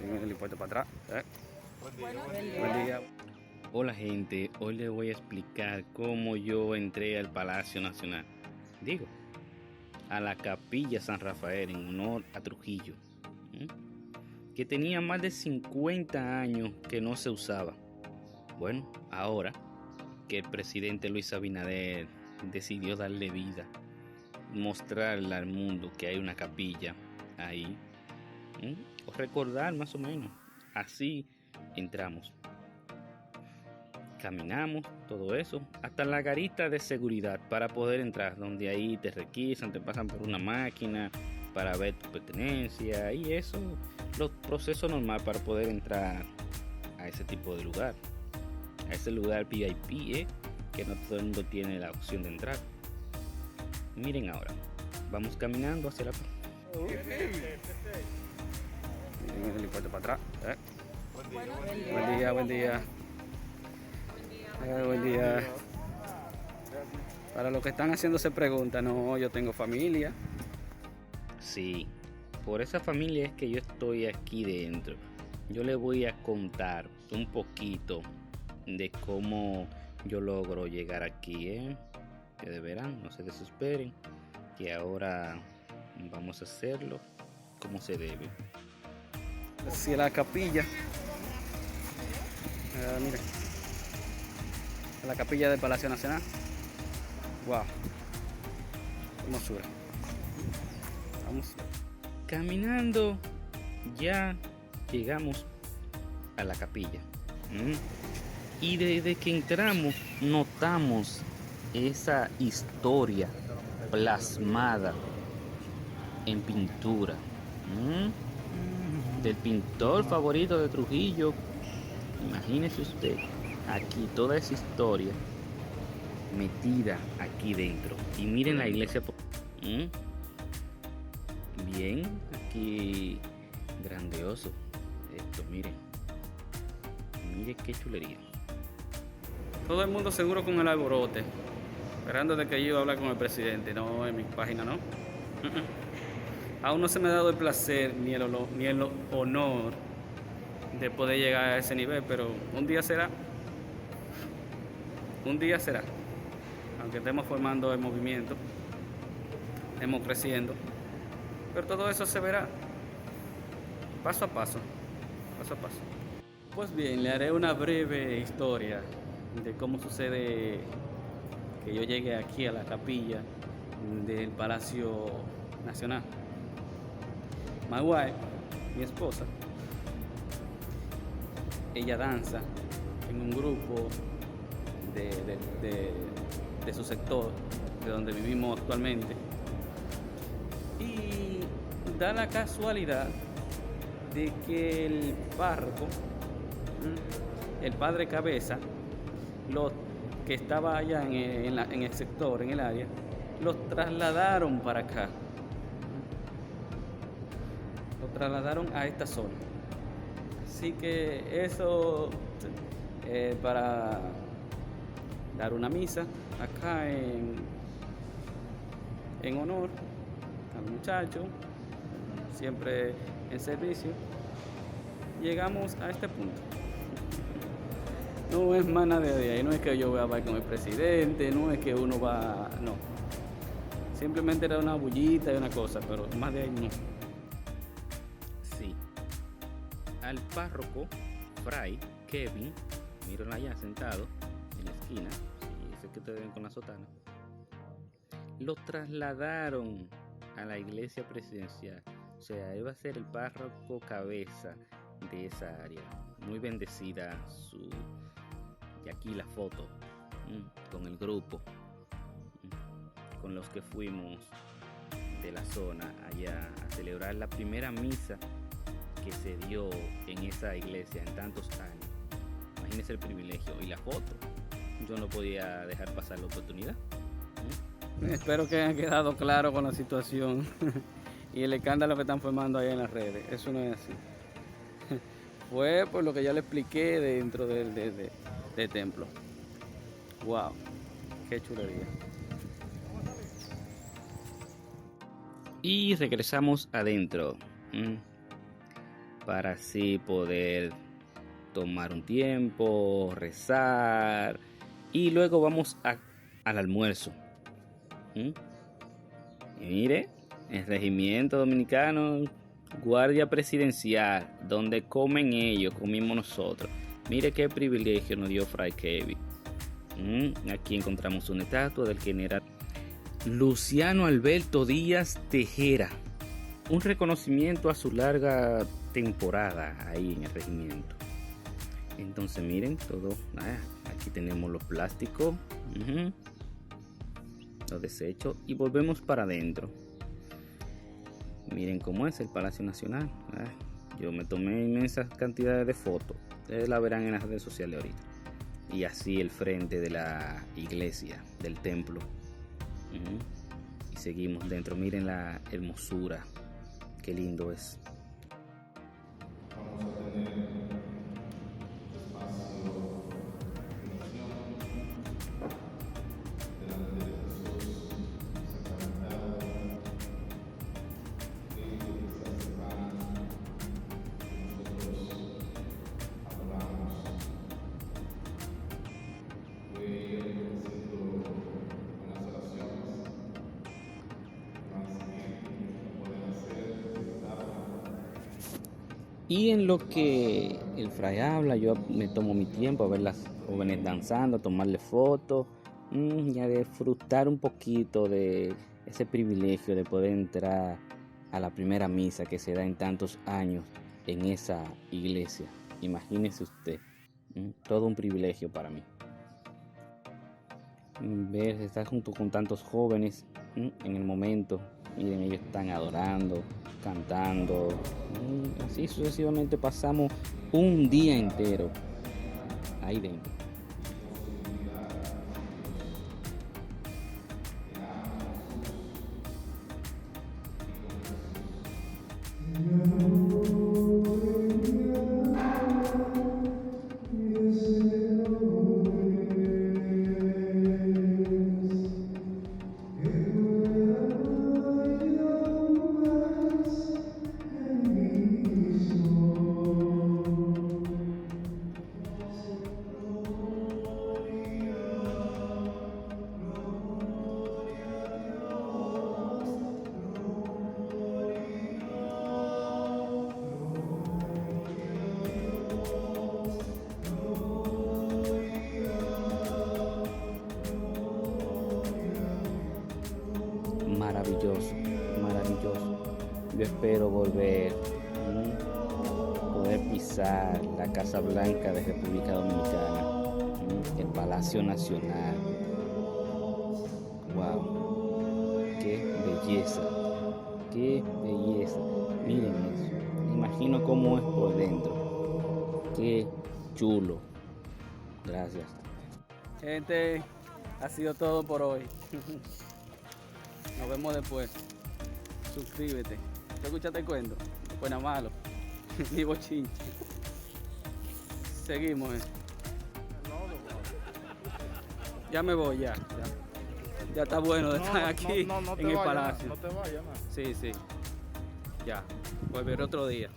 Miren el impuesto para atrás. Buen día. Hola gente, hoy les voy a explicar cómo yo entré al Palacio Nacional. Digo, a la Capilla San Rafael en honor a Trujillo, que tenía más de 50 años que no se usaba. Bueno, ahora que el presidente Luis Abinader decidió darle vida, mostrarle al mundo que hay una capilla ahí, o recordar más o menos, así entramos. Caminamos, todo eso, hasta la garita de seguridad para poder entrar, donde ahí te requisan, te pasan por una máquina para ver tu pertenencia y eso, los procesos normales para poder entrar a ese tipo de lugar, a ese lugar VIP, que no todo el mundo tiene la opción de entrar. Miren ahora, vamos caminando hacia la... Miren el impuesto para atrás. Buen día. Buen día. Para los que están haciéndose preguntas, no, yo tengo familia. Sí, por esa familia es que yo estoy aquí dentro. Yo les voy a contar un poquito de cómo yo logro llegar aquí, que de verán, no se desesperen, que ahora vamos a hacerlo como se debe. Hacia la capilla. Miren. La capilla del Palacio Nacional. Wow. Hermosura. Vamos. Caminando ya llegamos a la capilla. Y desde que entramos notamos esa historia plasmada en pintura del pintor favorito de Trujillo. Imagínese usted aquí toda esa historia metida aquí dentro. Y miren la iglesia. Bien, aquí grandioso esto, miren qué chulería. Todo el mundo seguro con el alborote, esperando de que yo iba a hablar con el presidente. No, en mi página no. Aún no se me ha dado el placer ni el honor de poder llegar a ese nivel, pero un día será. Un día será. Aunque estemos formando el movimiento, estemos creciendo, pero todo eso se verá paso a paso, paso a paso. Pues bien, le haré una breve historia de cómo sucede que yo llegué aquí a la capilla del Palacio Nacional. My wife, mi esposa, ella danza en un grupo de su sector, de donde vivimos actualmente, y da la casualidad de que el párroco, el padre Cabeza, los que estaba allá en el sector, en el área, los trasladaron para acá, los trasladaron a esta zona. Así que eso para dar una misa acá en honor al muchacho, siempre en servicio. Llegamos a este punto. No es más nada de ahí, no es que yo voy a hablar con el presidente, no es que uno va, no. Simplemente era una bullita y una cosa, pero más de ahí no. Sí, al párroco Fray Kevin, mírenlo allá sentado en la esquina, sí, ese que te ven con la sotana, lo trasladaron a la iglesia presidencial. O sea, él va a ser el párroco cabeza de esa área. Muy bendecida y aquí la foto con el grupo, con los que fuimos de la zona allá a celebrar la primera misa que se dio en esa iglesia en tantos años. Imagínense el privilegio y la foto. Yo no podía dejar pasar la oportunidad. Espero que haya quedado claro con la situación y el escándalo que están formando ahí en las redes. Eso no es así. Fue por lo que ya le expliqué dentro del templo. Wow, qué chulería. Y regresamos adentro. para así poder tomar un tiempo, rezar y luego vamos al almuerzo. Y mire, el regimiento dominicano, guardia presidencial, donde comen ellos, comimos nosotros. Mire qué privilegio nos dio Fray Kevin. Aquí encontramos una estatua del general Luciano Alberto Díaz Tejera, un reconocimiento a su larga temporada ahí en el regimiento. Entonces miren todo, aquí tenemos los plásticos, los desechos, y volvemos para adentro. Miren cómo es el Palacio Nacional. Yo me tomé inmensas cantidades de fotos, ustedes la verán en las redes sociales ahorita. Y así el frente de la iglesia, del templo. Y seguimos dentro, miren la hermosura, qué lindo es. Y en lo que el fray habla, yo me tomo mi tiempo a ver las jóvenes danzando, a tomarle fotos y a disfrutar un poquito de ese privilegio de poder entrar a la primera misa que se da en tantos años en esa iglesia. Imagínese usted, todo un privilegio para mí. Ver estar junto con tantos jóvenes en el momento. Miren, ellos están adorando, cantando, así sucesivamente pasamos un día entero ahí dentro. Maravilloso, maravilloso. Yo espero volver, poder pisar la Casa Blanca de República Dominicana, el Palacio Nacional. Wow, qué belleza, qué belleza. Miren eso, me imagino cómo es por dentro. Qué chulo. Gracias. Gente, ha sido todo por hoy. Nos vemos después. Suscríbete. ¿Te escuchaste el cuento? Pues nada malo. Ni bochinche. Seguimos. Ya me voy, ya. Ya está bueno de estar aquí en el palacio. No te vayas, man. Sí. Ya. Volveré otro día.